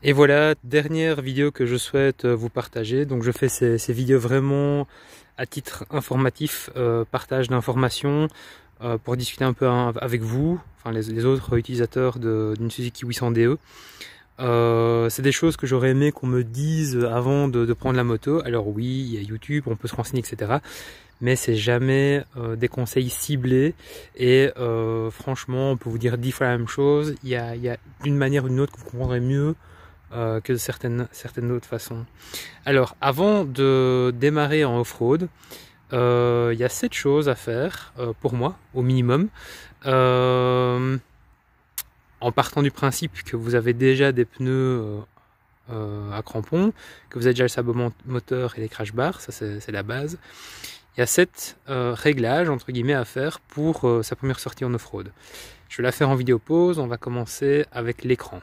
Et voilà, dernière vidéo que je souhaite vous partager. Donc je fais ces vidéos vraiment à titre informatif, partage d'informations, pour discuter un peu avec vous, enfin les autres utilisateurs d'une Suzuki 800DE. C'est des choses que j'aurais aimé qu'on me dise avant de prendre la moto. Alors oui, il y a YouTube, on peut se renseigner, etc. Mais c'est jamais des conseils ciblés. Et franchement, on peut vous dire 10 fois la même chose. Il y a d'une manière ou d'une autre que vous comprendrez mieux que certaines autres façons. Alors, avant de démarrer en off-road, il y a 7 choses à faire pour moi, au minimum. En partant du principe que vous avez déjà des pneus à crampons, que vous avez déjà le sabot moteur et les crash bars, ça c'est la base. Il y a 7 réglages entre guillemets à faire pour sa première sortie en off-road. Je vais la faire en vidéo pause, on va commencer avec l'écran.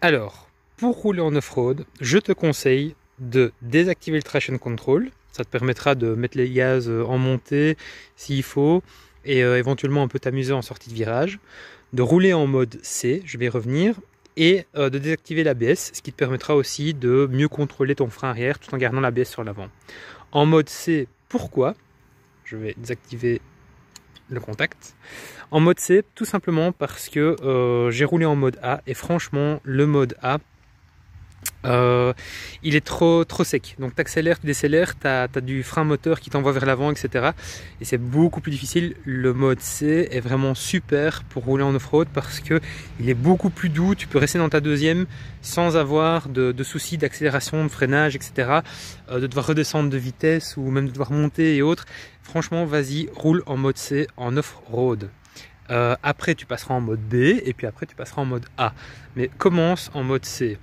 Alors, pour rouler en off-road, je te conseille de désactiver le traction control. Ça te permettra de mettre les gaz en montée s'il faut et éventuellement un peu t'amuser en sortie de virage. De rouler en mode C, je vais y revenir, et de désactiver l'ABS, ce qui te permettra aussi de mieux contrôler ton frein arrière tout en gardant l'ABS sur l'avant. En mode C, pourquoi? Je vais désactiver le contact. En mode C, tout simplement parce que j'ai roulé en mode A et franchement, le mode A, il est trop sec. Donc tu accélères, tu décélères, tu as du frein moteur qui t'envoie vers l'avant, etc. Et c'est beaucoup plus difficile. Le mode C est vraiment super pour rouler en off-road parce que il est beaucoup plus doux. Tu peux rester dans ta deuxième sans avoir de soucis d'accélération, de freinage, etc. De devoir redescendre de vitesse ou même de devoir monter et autres. Franchement, vas-y, roule en mode C en off-road. Après tu passeras en mode B et puis après tu passeras en mode A, mais commence en mode C.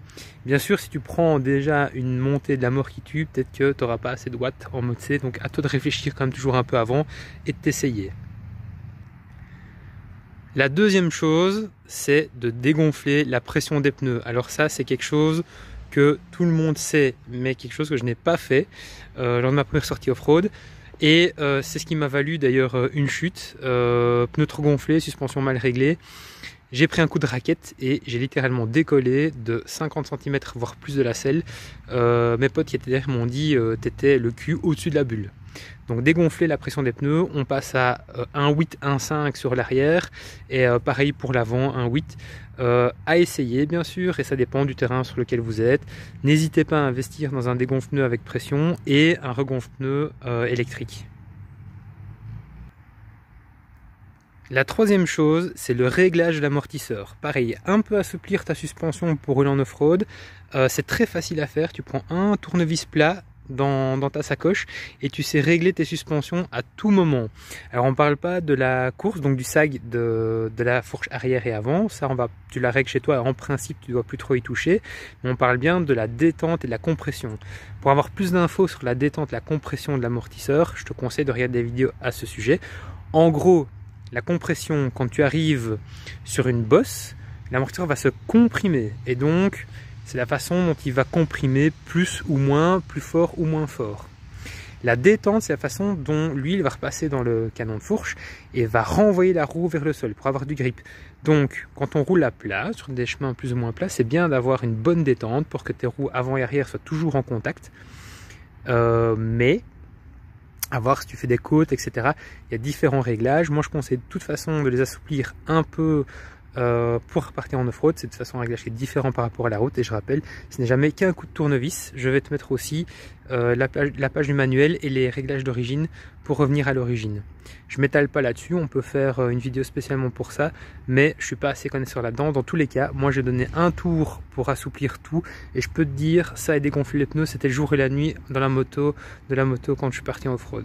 Bien sûr, si tu prends déjà une montée de la mort qui tue, peut-être que tu n'auras pas assez de watts en mode C, donc à toi de réfléchir quand même toujours un peu avant et de t'essayer. La deuxième chose, c'est de dégonfler la pression des pneus. Alors ça, c'est quelque chose que tout le monde sait, mais quelque chose que je n'ai pas fait lors de ma première sortie off-road. Et c'est ce qui m'a valu d'ailleurs une chute, pneus trop gonflés, suspension mal réglée. J'ai pris un coup de raquette et j'ai littéralement décollé de 50 cm voire plus de la selle. Mes potes qui étaient derrière m'ont dit t'étais le cul au-dessus de la bulle. Donc dégonfler la pression des pneus, on passe à 1,8, 1,5 sur l'arrière et pareil pour l'avant, 1,8. À essayer bien sûr, et ça dépend du terrain sur lequel vous êtes. N'hésitez pas à investir dans un dégonfle-pneu avec pression et un regonfle-pneu électrique. La troisième chose, c'est le réglage de l'amortisseur. Pareil, un peu assouplir ta suspension pour rouler en off-road. C'est très facile à faire, tu prends un tournevis plat dans ta sacoche et tu sais régler tes suspensions à tout moment. Alors on parle pas de la course, donc du sag de la fourche arrière et avant, ça tu la règles chez toi, en principe tu dois plus trop y toucher, mais on parle bien de la détente et de la compression. Pour avoir plus d'infos sur la détente et la compression de l'amortisseur, je te conseille de regarder des vidéos à ce sujet. En gros, la compression, quand tu arrives sur une bosse, l'amortisseur va se comprimer et donc c'est la façon dont il va comprimer plus ou moins, plus fort ou moins fort. La détente, c'est la façon dont l'huile va repasser dans le canon de fourche et va renvoyer la roue vers le sol pour avoir du grip. Donc, quand on roule à plat, sur des chemins plus ou moins plats, c'est bien d'avoir une bonne détente pour que tes roues avant et arrière soient toujours en contact. Mais à voir si tu fais des côtes, etc. Il y a différents réglages. Moi, je conseille de toute façon de les assouplir un peu pour repartir en off-road. C'est de toute façon un réglage qui est différent par rapport à la route. Et je rappelle, ce n'est jamais qu'un coup de tournevis. Je vais te mettre aussi la page du manuel et les réglages d'origine pour revenir à l'origine. Je m'étale pas là-dessus. On peut faire une vidéo spécialement pour ça, mais je suis pas assez connaisseur là-dedans. Dans tous les cas, moi j'ai donné un tour pour assouplir tout et je peux te dire, ça et dégonfler les pneus, c'était le jour et la nuit dans la moto quand je suis parti en off-road.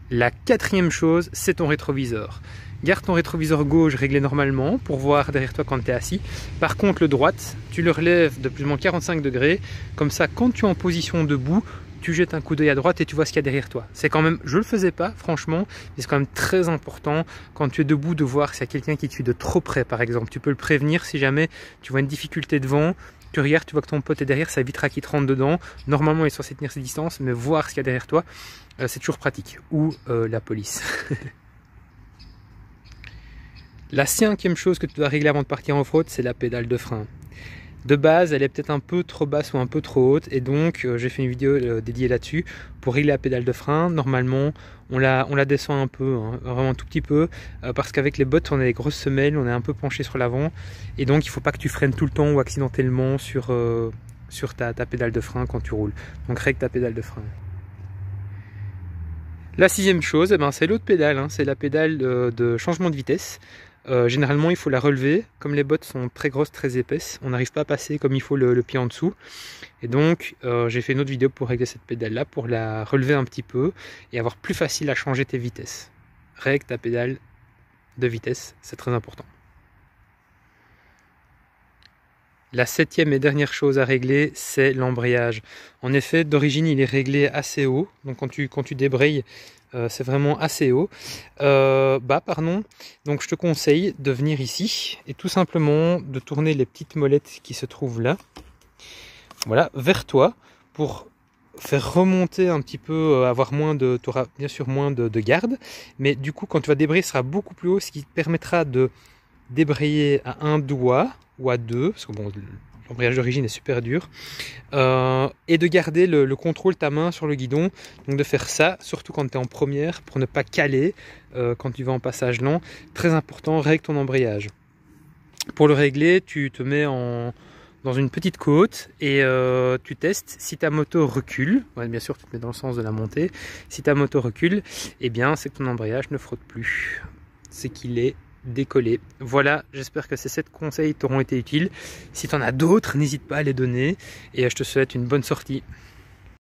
La quatrième chose, c'est ton rétroviseur. Garde ton rétroviseur gauche réglé normalement pour voir derrière toi quand tu es assis. Par contre, le droite, tu le relèves de plus ou moins 45 degrés. Comme ça, quand tu es en position debout, tu jettes un coup d'œil à droite et tu vois ce qu'il y a derrière toi. C'est quand même, je le faisais pas franchement, mais c'est quand même très important quand tu es debout de voir s'il y a quelqu'un qui te suit de trop près par exemple. Tu peux le prévenir si jamais tu vois une difficulté devant. Tu regardes, tu vois que ton pote est derrière, ça évitera qu'il te rentre dedans. Normalement, il est censé tenir ses distances, mais voir ce qu'il y a derrière toi, c'est toujours pratique. Ou la police. La cinquième chose que tu dois régler avant de partir en off-road, c'est la pédale de frein. De base, elle est peut-être un peu trop basse ou un peu trop haute, et donc j'ai fait une vidéo dédiée là-dessus pour régler la pédale de frein. Normalement, on la descend un peu, hein, vraiment un tout petit peu, parce qu'avec les bottes, on a des grosses semelles, on est un peu penché sur l'avant, et donc il ne faut pas que tu freines tout le temps ou accidentellement sur ta pédale de frein quand tu roules. Donc règle ta pédale de frein. La sixième chose, eh ben, c'est l'autre pédale, hein, c'est la pédale de changement de vitesse. Généralement, il faut la relever. Comme les bottes sont très grosses, très épaisses, on n'arrive pas à passer comme il faut le pied en dessous. Et donc, j'ai fait une autre vidéo pour régler cette pédale-là, pour la relever un petit peu et avoir plus facile à changer tes vitesses. Règle ta pédale de vitesse, c'est très important. La septième et dernière chose à régler, c'est l'embrayage. En effet, d'origine, il est réglé assez haut. Donc quand tu débrayes, c'est vraiment assez haut. Donc je te conseille de venir ici et tout simplement de tourner les petites molettes qui se trouvent là, voilà, vers toi, pour faire remonter un petit peu, tu auras bien sûr moins de garde, mais du coup quand tu vas débrayer, ce sera beaucoup plus haut, ce qui te permettra de débrayer à un doigt ou à deux, parce que bon, l'embrayage d'origine est super dur, et de garder le contrôle de ta main sur le guidon. Donc de faire ça, surtout quand tu es en première, pour ne pas caler quand tu vas en passage lent. Très important, règle ton embrayage. Pour le régler, tu te mets dans une petite côte et tu testes. Si ta moto recule, ouais, bien sûr tu te mets dans le sens de la montée, si ta moto recule, eh bien c'est que ton embrayage ne frotte plus, c'est qu'il est décoller. Voilà, j'espère que ces 7 conseils t'auront été utiles. Si tu en as d'autres, n'hésite pas à les donner et je te souhaite une bonne sortie.